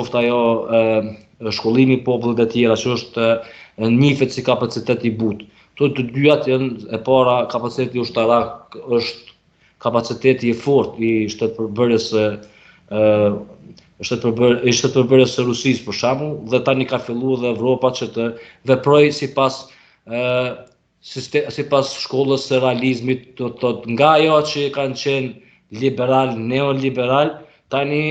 qoftë ajo shkollimi i popullit e tjera, që është njihet si kapacitet i butë. Këto të dyat janë e para, kapaciteti ushtarak është kapaciteti i fortë i shtetëpërbërjes së Rusisë për shembull, dhe tani ka filluar dhe Evropa që të veprojë sipas shkollës së realizmit, do të thotë nga ajo që kanë qenë liberal, neoliberal, tani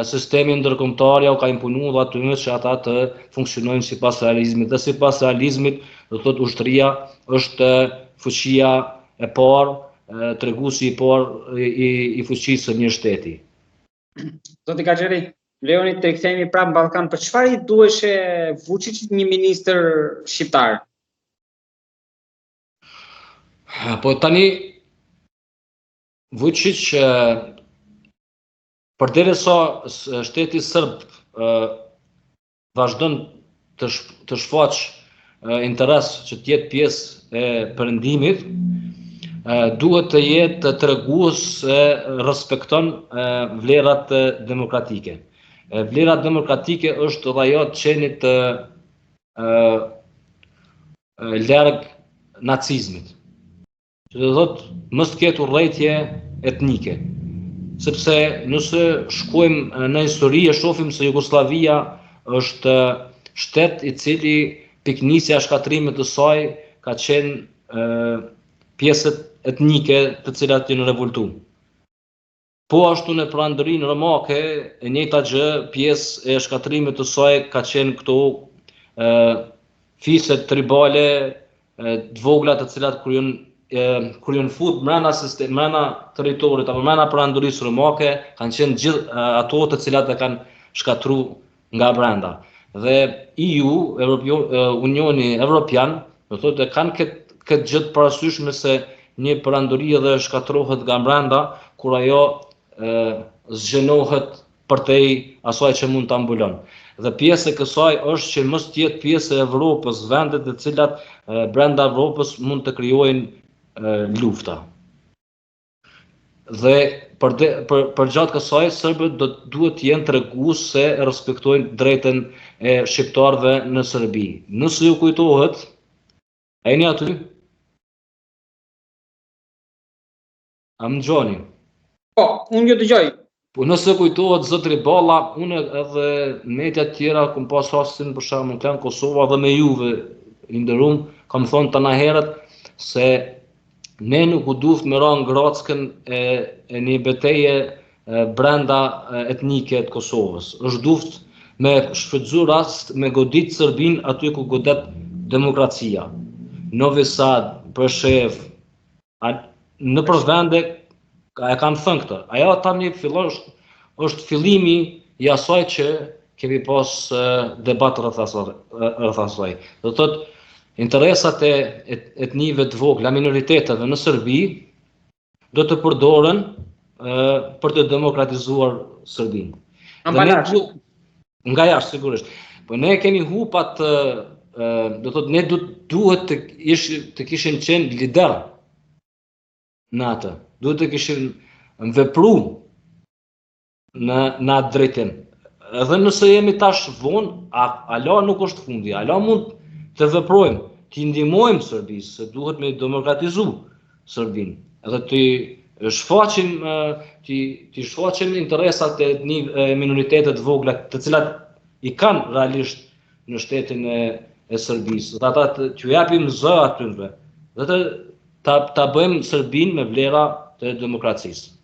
sistemi ndërkombëtar ja u ka imponuar atyre që ata të funksionojnë sipas realizmit, dhe sipas realizmit, do thotë ushtria është fuqia e parë, treguesi i parë i fuqisë së një shteti. Zoti Kaxheri, lejoni të rikthehemi prapë në Ballkan. Për çfarë i duheshe Vučićit një ministër shqiptar? Po tani Vučić, përderisa shteti serb vazhdon të shfaq interes që të jetë pjesë e perëndimit, duhet të jetë tregues se respekton vlerat demokratike. Vlera demokratike është edhe ajo të qenit larg nacizmit. Që do thotë mos të ketë urrëtie etnike. Sepse nëse shkojmë në histori e shohim se Jugosllavia është shtet i cili piknisja e shkatrimit të saj ka qenë pjesët etnike të cilat janë revoltuar. Po ashtu në pranërinë romake, e njëjta gjë, pjesë e shkatrimit të saj ka qenë këto fiset tribale të vogla të cilat kur janë fut brenda territorit apo brenda pranërisë romake, kanë qenë gjithë ato të cilat e kanë shkatruar nga brenda. Dhe EU, Unioni Evropian, do thotë kanë këtë gjë të parasyshme se një perandori edhe shkatrohet nga brenda kur ajo zgjenohet përtej asaj që mund ta mbulon. Dhe pjesë e kësaj është që mos të jetë pjesë e Evropës, vendet të cilat brenda Evropës mund të krijojnë lufta. Dhe për gjatë kësaj serbët duhet të jenë tregues se respektojnë drejtën e shqiptarëve në Serbi. Nëse ju kujtohet, a jeni aty? A më dëgjoni? Po, unë ju dëgjoj. Po nëse kujtohet zotri Balla, unë edhe media të tjera kam pas rastin për shembull Klan Kosova dhe me juve i nderuar, kam thonë tani herët se ne nuk u duhet me ra ngrackën e një betejë brenda etnike të Kosovës. Është duhet me shfrytëzu rast me godit Serbin aty ku godet demokracia. Novi Sad, Prešev, në përvende e kanë thënë këtë. Ajo tani fillon është fillimi i asaj që kemi pas debat rreth asaj. Do thotë interesat e etnive të vogla, minoriteteve në Serbi do të përdoren për të demokratizuar Serbinë. Nga jashtë sigurisht. Po ne kemi hupat, do thotë ne duhet të kishim qenë lider në atë. Duhet të kishim vepruar në atë drejtim. Edhe nëse jemi tash vonë, ala nuk është fundi, ala mund të veprojmë, të ndihmojmë Serbisë, se duhet me demokratizu Serbinë, edhe të shfaqim interesat e minoritetet vogla, të cilat i kanë realisht në shtetin e Serbisë, dhe ata t'ju japim zë atyre, dhe ta bëjmë Serbinë me vlera të demokracisë.